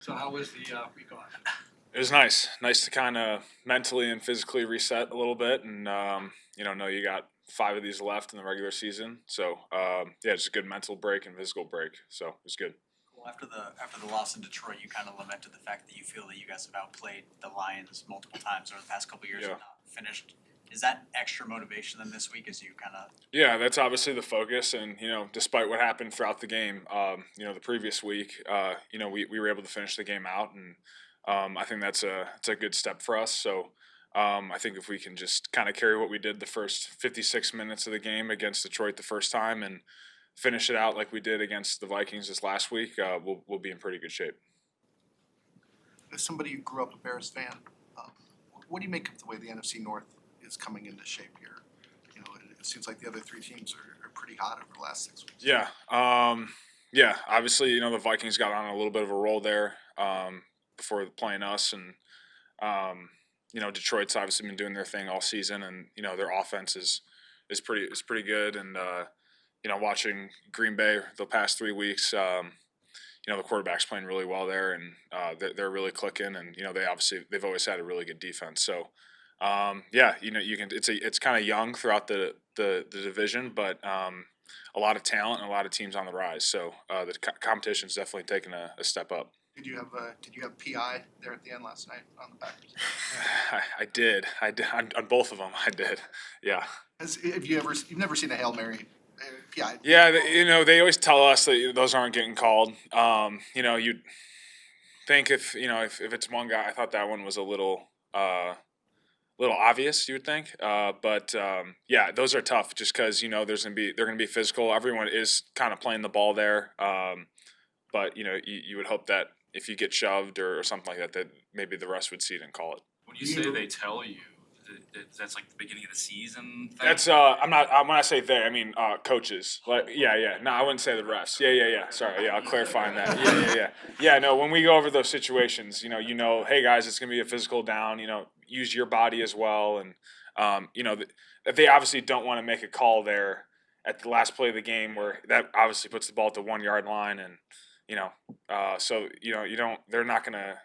So how was the week off? It was nice to kind of mentally and physically reset a little bit, and know you got 5 of these left in the regular season. So yeah, just a good mental break and physical break. So it was good. Well, after the loss in Detroit, you kind of lamented the fact that you feel that you guys have outplayed the Lions multiple times over the past couple of years Yeah. and not finished. Is that extra motivation than this week as you kind of? Yeah, that's obviously the focus, and despite what happened throughout the game, the previous week, we were able to finish the game out, and I think it's a good step for us. So I think if we can just kind of carry what we did the first 56 minutes of the game against Detroit the first time and finish it out like we did against the Vikings this last week, we'll be in pretty good shape. As somebody who grew up a Bears fan, um, what do you make of the way the NFC North is coming into shape here? It seems like the other three teams are pretty hot over the last 6 weeks. Yeah. Obviously, the Vikings got on a little bit of a roll there before playing us, and Detroit's obviously been doing their thing all season, and their offense is pretty good, and watching Green Bay the past 3 weeks. The quarterback's playing really well there, and they're really clicking, and they've always had a really good defense. So, you can it's kind of young throughout the division, but a lot of talent and a lot of teams on the rise. So the competition's definitely taken a step up. Did you have PI there at the end last night on the Packers? I did on both of them. I did. Yeah. You've never seen a Hail Mary? PI. Yeah, they always tell us that those aren't getting called. You'd think if it's one guy, I thought that one was a little obvious. You would think, but yeah, those are tough just because they're gonna be physical. Everyone is kind of playing the ball there, but you would hope that if you get shoved or something like that maybe the rest would see it and call it. When you say they tell you, that's like the beginning of the season thing? That's I'm not when I say they, I mean coaches. Like yeah. No, I wouldn't say the rest. Yeah. Sorry, yeah, I'll clarify that. Yeah. Yeah, no, when we go over those situations, hey guys, it's gonna be a physical down. Use your body as well, and that they obviously don't want to make a call there at the last play of the game where that obviously puts the ball at the 1 yard line, and they're not gonna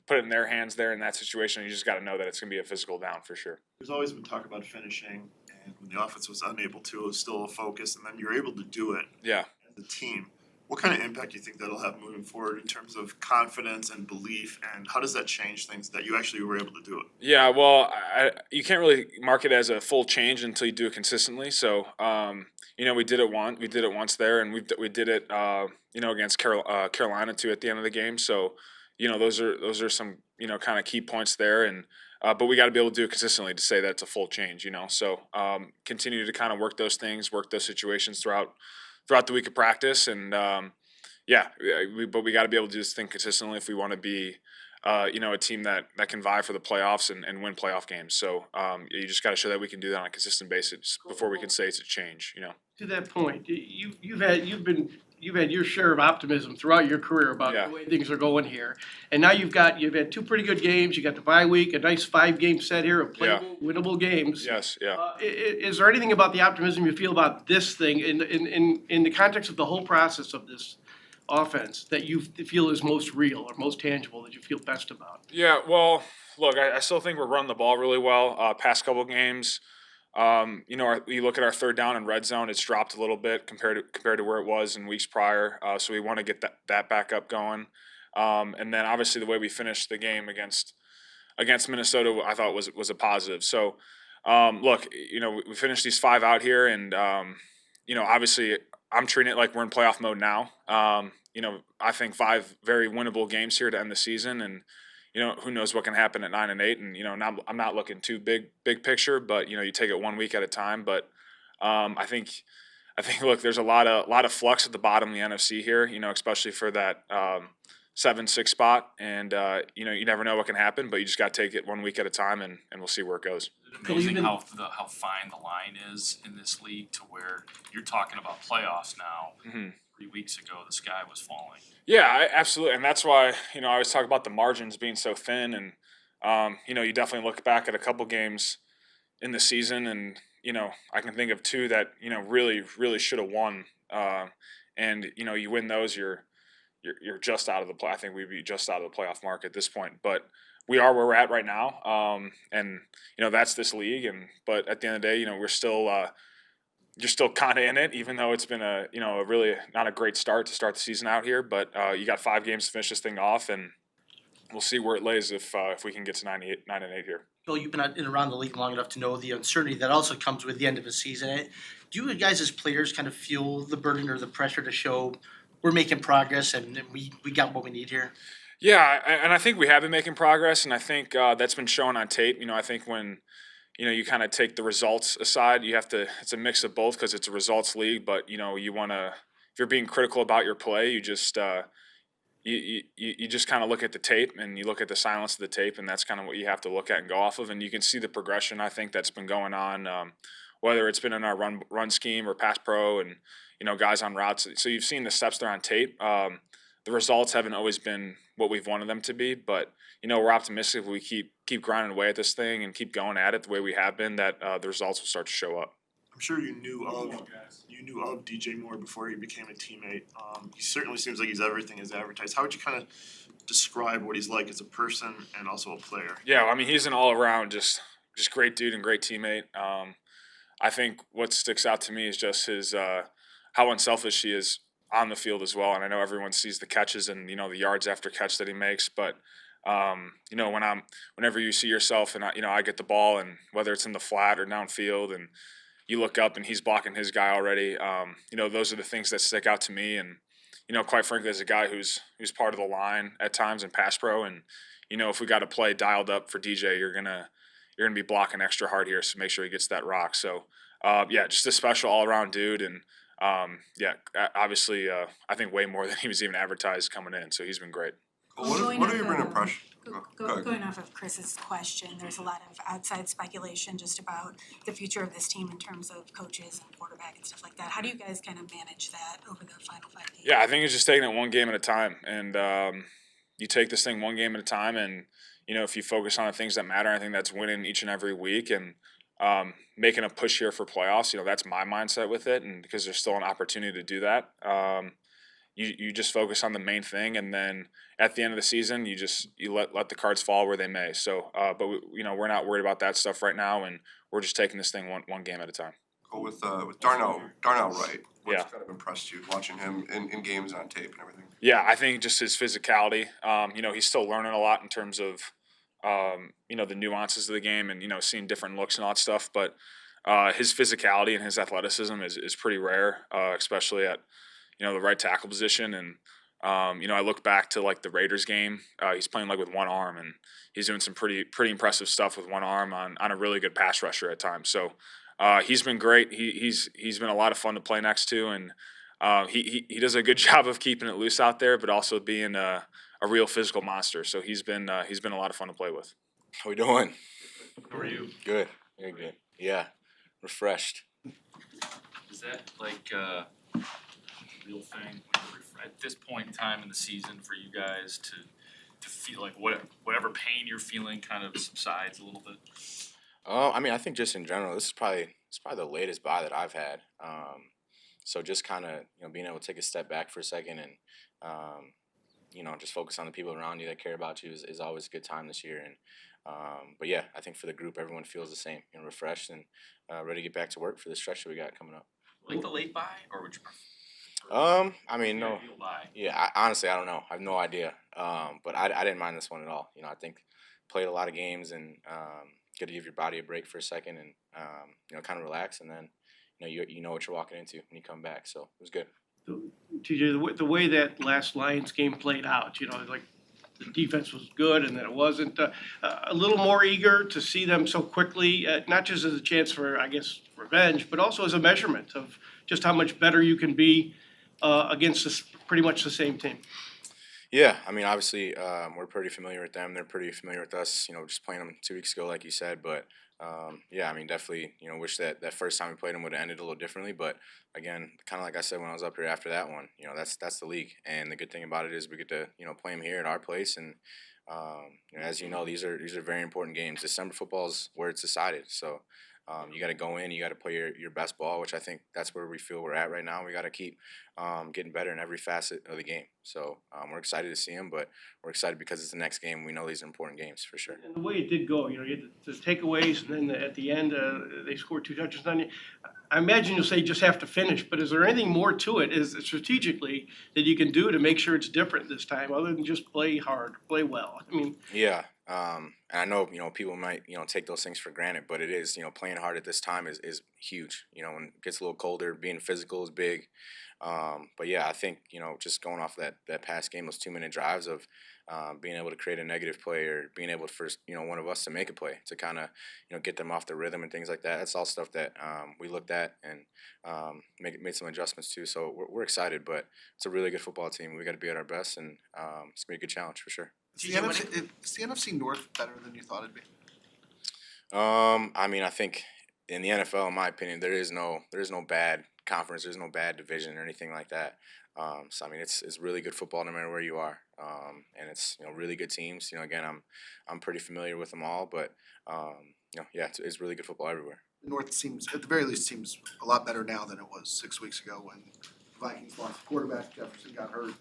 put it in their hands there in that situation. You just got to know that it's going to be a physical down for sure. There's always been talk about finishing, and when the offense was unable to, it was still a focus, and then you're able to do it Yeah. as a team. What kind of impact do you think that'll have moving forward in terms of confidence and belief, and how does that change things that you actually were able to do it? Yeah, well, you can't really mark it as a full change until you do it consistently. So, we did it once there, and we did it, against Carolina too at the end of the game. So, those are some kind of key points there, and but we got to be able to do it consistently to say that it's a full change. So continue to kind of work those things, work those situations throughout the week of practice, and but we got to be able to do this thing consistently if we want to be a team that can vie for the playoffs and win playoff games. So you just got to show that we can do that on a consistent basis before we can say it's a change. To that point, you've had your share of optimism throughout your career about the way things are going here, and now you've had 2 pretty good games. You got the bye week, a nice 5-game set here of playable, winnable games. Yes, yeah. Is there anything about the optimism you feel about this thing in the context of the whole process of this offense that you feel is most real or most tangible, that you feel best about? Yeah, well, look, I still think we're running the ball really well. Past couple games, you look at our third down and red zone, it's dropped a little bit compared to where it was in weeks prior. So we want to get that back up going. And then obviously the way we finished the game against Minnesota, I thought was a positive. So look, we finished these 5 out here, and obviously I'm treating it like we're in playoff mode now. I think 5 very winnable games here to end the season, and who knows what can happen at 9-8, and I'm not looking too big picture, but you take it 1 week at a time. But I think look, there's a lot of flux at the bottom of the NFC here, especially for that 7-6 spot, and you never know what can happen, but you just got to take it 1 week at a time, and we'll see where it goes. It's amazing how fine the line is in this league to where you're talking about playoffs now. Mm-hmm. 3 weeks ago, the sky was falling. Yeah, absolutely, and that's why I always talk about the margins being so thin, and you definitely look back at a couple games in the season, and I can think of 2 that really should have won, and you win those, you're you're just out of the play. I think we'd be just out of the playoff mark at this point, but we are where we're at right now, and that's this league. But at the end of the day, we're still you're still kind of in it, even though it's been a really not a great start to start the season out here. But you got 5 games to finish this thing off, and we'll see where it lays if we can get to 9-8 here. Bill, you've been in around the league long enough to know the uncertainty that also comes with the end of a season. Do you guys as players kind of feel the burden or the pressure to show we're making progress and we got what we need here? Yeah, and I think we have been making progress, and I think that's been shown on tape. I think when you kind of take the results aside, it's a mix of both because it's a results league. But you want to, if you're being critical about your play, you just you just kind of look at the tape and you look at the silence of the tape, and that's kind of what you have to look at and go off of. And you can see the progression I think that's been going on, whether it's been in our run scheme or pass pro, and guys on routes. So you've seen the steps there on tape. The results haven't always been what we've wanted them to be, but we're optimistic if we keep grinding away at this thing and keep going at it the way we have been, that the results will start to show up. I'm sure you knew of DJ Moore before he became a teammate. He certainly seems like he's everything as advertised. How would you kind of describe what he's like as a person and also a player? Yeah, I mean, he's an all-around just great dude and great teammate. I think what sticks out to me is just his how unselfish he is on the field as well. And I know everyone sees the catches and the yards after catch that he makes, but whenever you see yourself and I get the ball, and whether it's in the flat or downfield, and you look up and he's blocking his guy already, those are the things that stick out to me. And quite frankly, as a guy who's part of the line at times in pass pro, and if we got a play dialed up for DJ, you're gonna be blocking extra hard here, so make sure he gets that rock. So just a special all around dude, and obviously I think way more than he was even advertised coming in. So he's been great. What have you been impressed? Going off of Chris's question, there's a lot of outside speculation just about the future of this team in terms of coaches and quarterback and stuff like that. How do you guys kind of manage that over the final 5 games? Yeah, I think it's just taking it one game at a time, and you take this thing one game at a time, and if you focus on the things that matter, I think that's winning each and every week and making a push here for playoffs. That's my mindset with it, and because there's still an opportunity to do that. You just focus on the main thing, and then at the end of the season, you let the cards fall where they may. So, but we're not worried about that stuff right now, and we're just taking this thing one game at a time. Well, with Darnell Wright, what's Yeah. kind of impressed you watching him in games and on tape and everything? Yeah, I think just his physicality. He's still learning a lot in terms of the nuances of the game, and seeing different looks and all that stuff. But his physicality and his athleticism is pretty rare, especially at the right tackle position. And I look back to like the Raiders game. He's playing like with one arm, and he's doing some pretty impressive stuff with one arm on a really good pass rusher at times. So he's been great. He's been a lot of fun to play next to, and he does a good job of keeping it loose out there, but also being a real physical monster. So he's been a lot of fun to play with. How we doing? How are you? Good. Very good. Yeah. Refreshed. Is that like a real thing at this point in time in the season for you guys to feel like whatever pain you're feeling kind of subsides a little bit? I mean, I think just in general, it's probably the latest bye that I've had. So just kind of being able to take a step back for a second and just focus on the people around you that care about you is always a good time this year. And but yeah, I think for the group, everyone feels the same, refreshed and ready to get back to work for the stretch that we got coming up. Like the late bye, or would you prefer? I mean, no. Ideal bye? Yeah, honestly, I don't know. I have no idea. But I didn't mind this one at all. I think played a lot of games and good to give your body a break for a second and kind of relax, and then you know what you're walking into when you come back. So it was good. TJ, the way that last Lions game played out, like the defense was good and that it wasn't, a little more eager to see them so quickly, not just as a chance for, I guess, revenge, but also as a measurement of just how much better you can be against pretty much the same team. Yeah, I mean, obviously, we're pretty familiar with them. They're pretty familiar with us, just playing them 2 weeks ago, like you said. But, yeah, I mean, definitely, wish that first time we played them would have ended a little differently. But, again, kind of like I said when I was up here after that one, that's the league. And the good thing about it is we get to, play them here at our place. And, as you know, these are very important games. December football is where it's decided. So, You got to go in, you got to play your best ball, which I think that's where we feel we're at right now. We got to keep getting better in every facet of the game. So we're excited to see him, but we're excited because it's the next game. We know these are important games for sure. And the way it did go, you had the takeaways, and then at the end, they scored 2 touchdowns on you. I imagine you'll say you just have to finish, but is there anything more to it, is strategically, that you can do to make sure it's different this time, other than just play hard, play well? I mean, Yeah, and I know people might take those things for granted, but it is playing hard at this time is huge. When it gets a little colder, being physical is big. But yeah, I think just going off that past game, those 2-minute drives of being able to create a negative play or being able to first one of us to make a play to kind of get them off the rhythm and things like that. That's all stuff that we looked at and made some adjustments to. So we're excited, but it's a really good football team. We got to be at our best, and it's gonna be a good challenge for sure. Is the NFC North better than you thought it'd be? I mean, I think in the NFL, in my opinion, there is no bad conference, there's no bad division or anything like that. So I mean, it's really good football no matter where you are, and it's really good teams. Again, I'm pretty familiar with them all, but yeah, it's really good football everywhere. The North seems, at the very least, seems a lot better now than it was 6 weeks ago when the Vikings lost quarterback, Jefferson got hurt.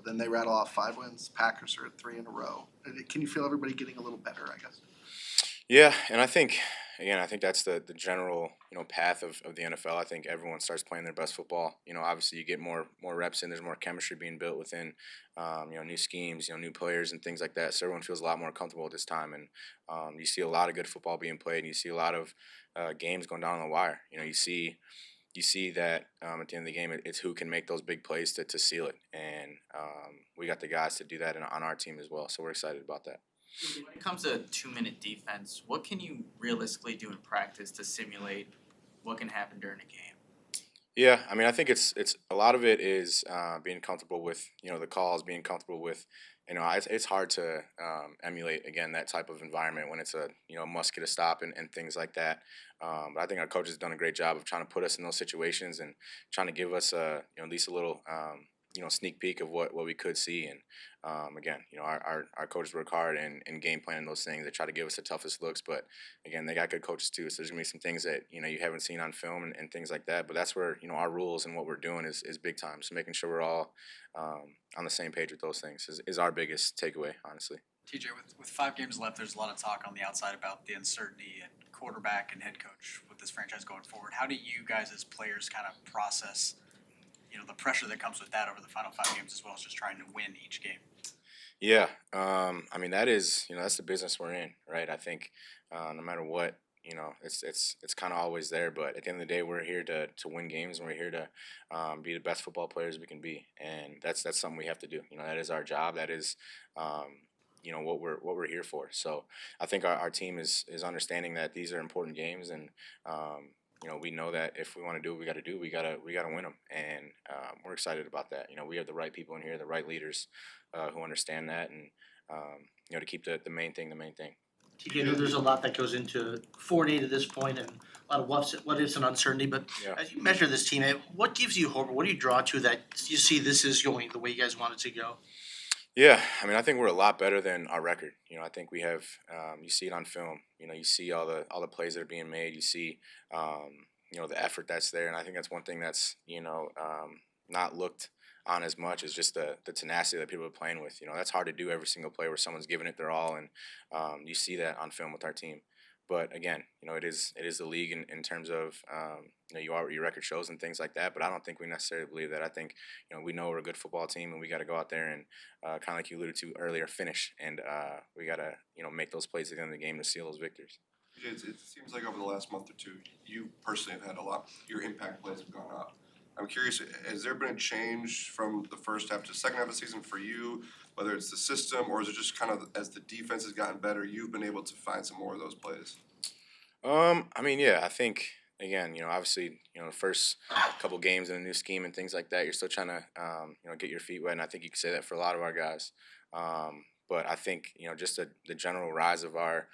Then they rattle off 5 wins. Packers are at 3 in a row. Can you feel everybody getting a little better, I guess? Yeah, and I think that's the general path of the NFL. I think everyone starts playing their best football. Obviously you get more reps in. There's more chemistry being built within new schemes, new players and things like that. So everyone feels a lot more comfortable at this time, and you see a lot of good football being played. And you see a lot of games going down on the wire. You see that at the end of the game, it's who can make those big plays to seal it, and we got the guys to do that on our team as well. So we're excited about that. When it comes to 2-minute defense, what can you realistically do in practice to simulate what can happen during a game? Yeah, I mean, I think it's a lot of it is being comfortable with the calls, being comfortable with it's hard to emulate again that type of environment when it's a must get a stop and things like that. But I think our coach has done a great job of trying to put us in those situations and trying to give us at least a little sneak peek of what we could see. And again, our coaches work hard in game planning those things. They try to give us the toughest looks, but again, they got good coaches too. So there's gonna be some things that you haven't seen on film and things like that. But that's where our rules and what we're doing is big time. So making sure we're all on the same page with those things is our biggest takeaway, honestly. TJ, with 5 games left, there's a lot of talk on the outside about the uncertainty and quarterback and head coach with this franchise going forward. How do you guys as players kind of process the pressure that comes with that over the final 5 games, as well as just trying to win each game? Yeah, I mean that is that's the business we're in, right? I think no matter what, it's kind of always there. But at the end of the day, we're here to win games, and we're here to be the best football players we can be, and that's something we have to do. That is our job. That is what we're here for. So I think our team is understanding that these are important games, and we know that if we want to do what we got to do, we gotta win them, and we're excited about that. We have the right people in here, the right leaders who understand that, and to keep the main thing the main thing. TJ, I know there's a lot that goes into 4-8 at this point, and a lot of what ifs and uncertainty. But Yeah. as you measure this team, what gives you hope? What do you draw to that you see this is going the way you guys want it to go? Yeah, I mean, I think we're a lot better than our record. I think we have. You see it on film. You see all the plays that are being made. You see, the effort that's there, and I think that's one thing that's not looked on as much as just the tenacity that people are playing with. That's hard to do every single play where someone's giving it their all, and you see that on film with our team. But again, it is the league in terms of you are what your record shows and things like that. But I don't think we necessarily believe that. I think we know we're a good football team, and we got to go out there and kind of like you alluded to earlier, finish, and we got to make those plays at the end of the game to seal those victories. It seems like over the last month or two, you personally have had a lot, your impact plays have gone up. I'm curious, has there been a change from the first half to the second half of the season for you, whether it's the system, or is it just kind of as the defense has gotten better, you've been able to find some more of those plays? I mean, yeah, I think again, obviously, the first couple games in a new scheme and things like that, you're still trying to, get your feet wet, and I think you can say that for a lot of our guys. But I think just the general rise of our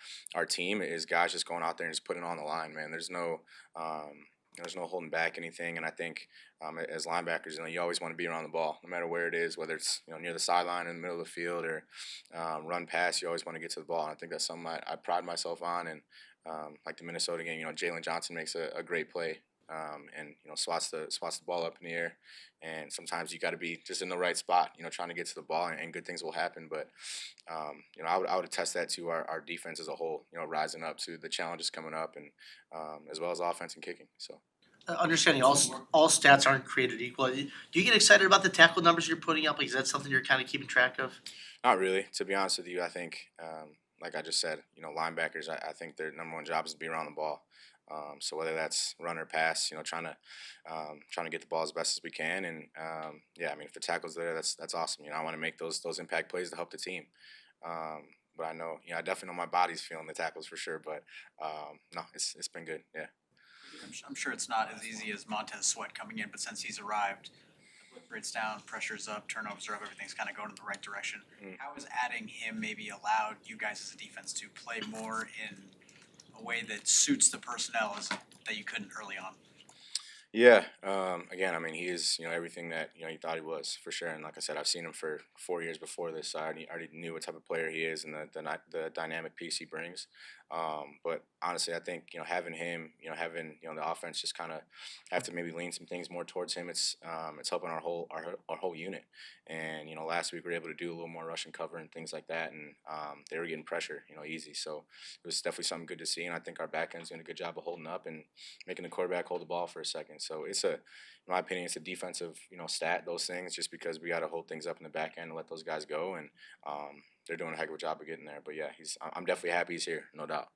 team is guys just going out there and just putting it on the line, man. There's no holding back anything, and I think as linebackers, you always want to be around the ball, no matter where it is, whether it's near the sideline, in the middle of the field, or run pass. You always want to get to the ball, and I think that's something I pride myself on, and like the Minnesota game, Jalen Johnson makes a great play, and swats the ball up in the air, and sometimes you got to be just in the right spot, trying to get to the ball, and good things will happen. But I would attest that to our defense as a whole, rising up to the challenges coming up, and as well as offense and kicking. So. Understanding all stats aren't created equal. Do you get excited about the tackle numbers you're putting up? Like, is that something you're kind of keeping track of? Not really, to be honest with you. I think, like I just said, linebackers. I think their number one job is to be around the ball. So whether that's run or pass, trying to get the ball as best as we can, and yeah, I mean, if the tackle's there, that's awesome. I want to make those impact plays to help the team. But I know, I definitely know my body's feeling the tackles for sure. But no, it's been good. Yeah. I'm sure it's not as easy as Montez Sweat coming in, but since he's arrived, the blitz rate's down, pressure's up, turnovers are up, everything's kind of going in the right direction. How has adding him maybe allowed you guys as a defense to play more in a way that suits the personnel that you couldn't early on? Yeah. Again, I mean, he is, everything that you thought he was for sure. And like I said, I've seen him for 4 years before this, so I already knew what type of player he is and the dynamic piece he brings. But honestly, I think having him, having the offense just kind of have to maybe lean some things more towards him. It's helping our whole unit. And last week we were able to do a little more rush and cover and things like that, and they were getting pressure, easy. So it was definitely something good to see. And I think our back end's doing a good job of holding up and making the quarterback hold the ball for a second. So in my opinion, it's a defensive, stat, those things, just because we got to hold things up in the back end and let those guys go. And they're doing a heck of a job of getting there. But yeah, I'm definitely happy he's here, no doubt.